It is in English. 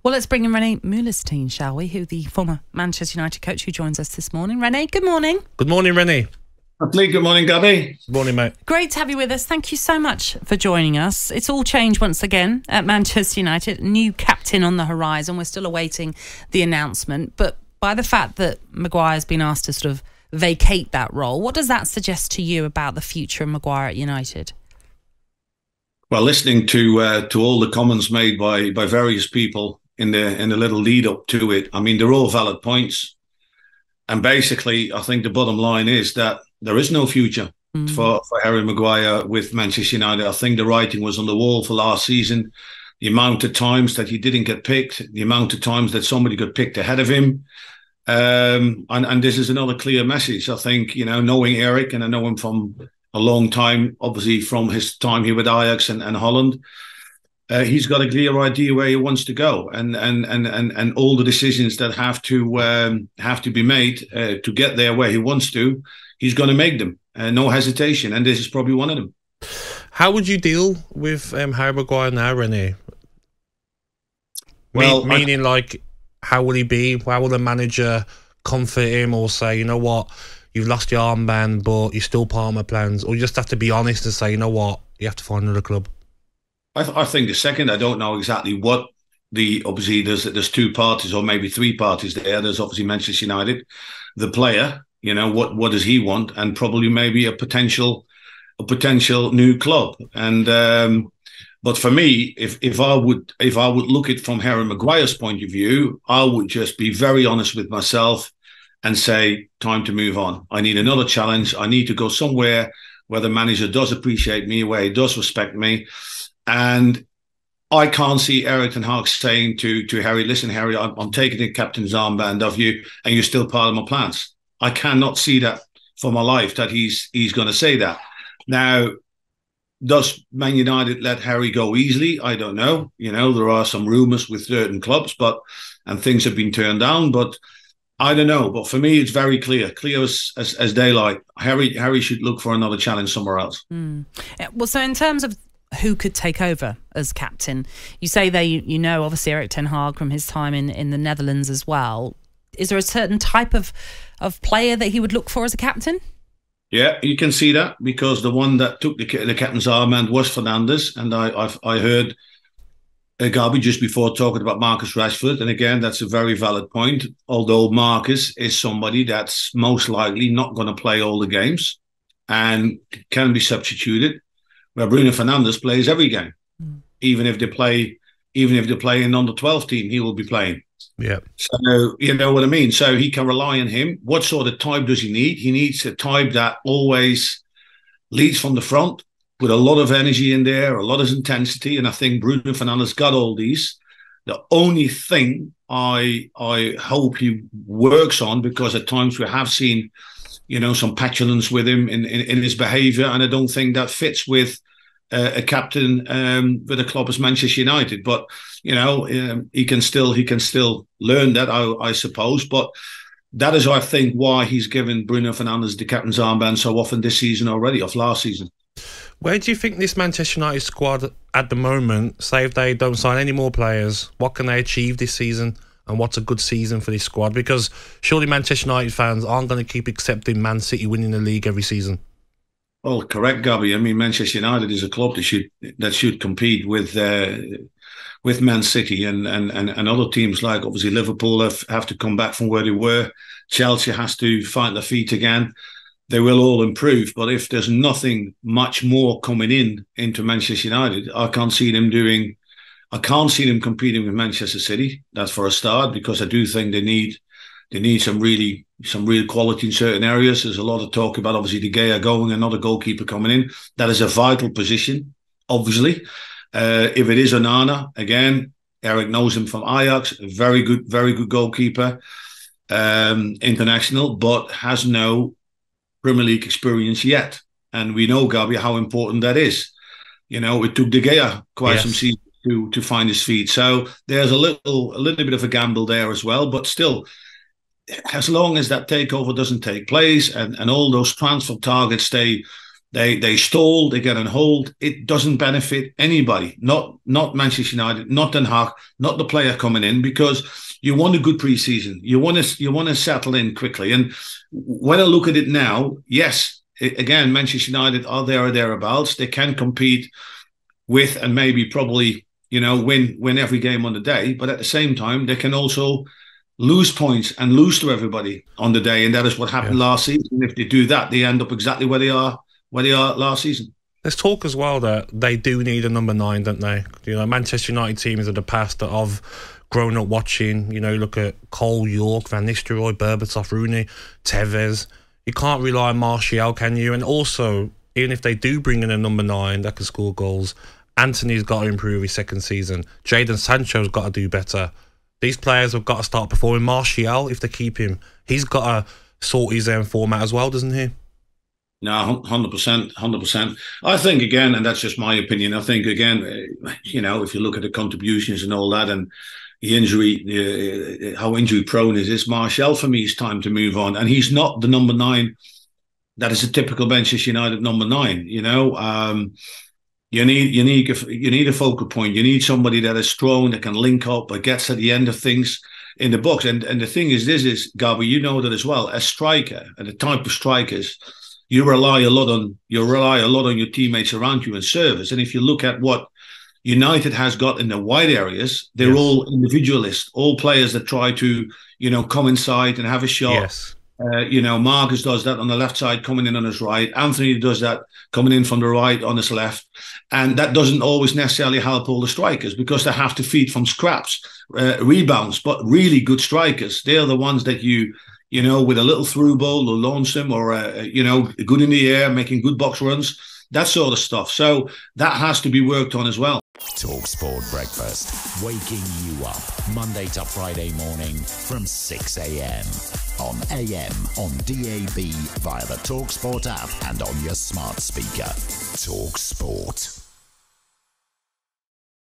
Well, let's bring in René Meulensteen, shall we? Who the former Manchester United coach who joins us this morning. René, good morning. Good morning, René. Natalie, good morning, Gabby. Good morning, mate. Great to have you with us. Thank you so much for joining us. It's all changed once again at Manchester United. New captain on the horizon. We're still awaiting the announcement. But by the fact that Maguire's been asked to sort of vacate that role, what does that suggest to you about the future of Maguire at United? Well, listening to all the comments made by various people in the little lead up to it, I mean, they're all valid points. And basically, I think the bottom line is that there is no future for Harry Maguire with Manchester United. I think the writing was on the wall for last season. The amount of times that he didn't get picked, the amount of times that somebody got picked ahead of him. And this is another clear message. I think, knowing Erik, and I know him from a long time, obviously from his time here with Ajax and Holland, he's got a clear idea where he wants to go, and all the decisions that have to be made to get there where he wants to, he's going to make them, no hesitation, and this is probably one of them. How would you deal with Harry Maguire now, René? Well, meaning like, how will he be? How will the manager comfort him or say, you know what, you've lost your armband, but you're still part of my plans? Or you just have to be honest and say, you know what, you have to find another club? I think the second, I don't know exactly what obviously there's two parties or maybe three parties there. There's obviously Manchester United, the player, what does he want, and probably maybe a potential new club. And but for me, if I would look at it from Harry Maguire's point of view, I would just be very honest with myself and say, time to move on. I need another challenge. I need to go somewhere where the manager does appreciate me, where he does respect me. And I can't see Erik Ten Hag saying to Harry, listen, Harry, I'm taking the captain's armband of you and you're still part of my plans. I cannot see that for my life, that he's going to say that. Now, does Man United let Harry go easily? I don't know. There are some rumours with certain clubs, and things have been turned down, but I don't know. But for me, it's very clear as daylight. Harry should look for another challenge somewhere else. Well, so in terms of who could take over as captain, you say obviously Erik Ten Hag from his time in the Netherlands as well. Is there a certain type of player that he would look for as a captain? Yeah, you can see that, because the one that took the captain's armband was Fernandes, and I heard Gabby just before talking about Marcus Rashford, and again, that's a very valid point. Although Marcus is somebody that's most likely not going to play all the games and can be substituted, where Bruno Fernandes plays every game, even if they play in under 12 team, he will be playing. Yeah. So you know what I mean. So he can rely on him. What sort of type does he need? He needs a type that always leads from the front with a lot of energy in there, a lot of intensity. And I think Bruno Fernandes got all these. The only thing I hope he works on, because at times we have seen, some petulance with him in his behaviour, and I don't think that fits with a captain with a club as Manchester United. But he can still learn that, I suppose. But that is, I think, why he's given Bruno Fernandes the captain's armband so often this season already, of last season. Where do you think this Manchester United squad at the moment, say if they don't sign any more players, what can they achieve this season? And what's a good season for this squad? Because surely Manchester United fans aren't going to keep accepting Man City winning the league every season. Well, correct, Gabby. I mean, Manchester United is a club that should compete with Man City and other teams, like obviously Liverpool have to come back from where they were. Chelsea has to find their feet again. They will all improve, but if there's nothing much more coming into Manchester United, I can't see them competing with Manchester City. That's for a start, because I do think they need some real quality in certain areas. There's a lot of talk about obviously De Gea going, another goalkeeper coming in. That is a vital position, obviously. If it is Onana, again, Erik knows him from Ajax, a very good goalkeeper, international, but has no Premier League experience yet. And we know, Gabby, how important that is. It took De Gea quite some seasons to find his feet. So there's a little bit of a gamble there as well. But still, as long as that takeover doesn't take place and all those transfer targets stay They stall, they get on hold. It doesn't benefit anybody, not Manchester United, not Den Haag, not the player coming in, because you want a good pre-season. You want to settle in quickly. And when I look at it now, yes, again, Manchester United are there or thereabouts. They can compete with and maybe probably, win every game on the day. But at the same time, they can also lose points and lose to everybody on the day. And that is what happened last season. If they do that, they end up exactly where they are last season. There's talk as well that they do need a number 9, don't they? Manchester United teams of the past that I've grown up watching, look at Cole, York, Van Nistelrooy, Berbatov, Rooney, Tevez. You can't rely on Martial, can you? And also, even if they do bring in a number 9 that can score goals, Anthony's got to improve his second season. Jadon Sancho's got to do better. These players have got to start performing. Martial, if they keep him, he's got to sort his own format as well, doesn't he? No, 100%. I think, again, and that's just my opinion, I think, again, if you look at the contributions and all that and the injury, how injury prone is this, Martial, for me, it's time to move on. And he's not the number 9 that is a typical Manchester United number 9, You need a focal point. You need somebody that is strong, that can link up, but gets at the end of things in the box. And the thing is, Gabby, you know that as well, as striker, and the type of strikers, you rely a lot on your teammates around you in service. And if you look at what United has got in the wide areas, they're all individualists, all players that try to, come inside and have a shot. Yes. Marcus does that on the left side, coming in on his right. Anthony does that, coming in from the right on his left. And that doesn't always necessarily help all the strikers, because they have to feed from scraps, rebounds. But really good strikers, they're the ones that with a little through ball or launch them, or, good in the air, making good box runs, that sort of stuff. So that has to be worked on as well. talkSPORT Breakfast, waking you up Monday to Friday morning from 6 a.m. on AM, on DAB, via the talkSPORT app and on your smart speaker. talkSPORT.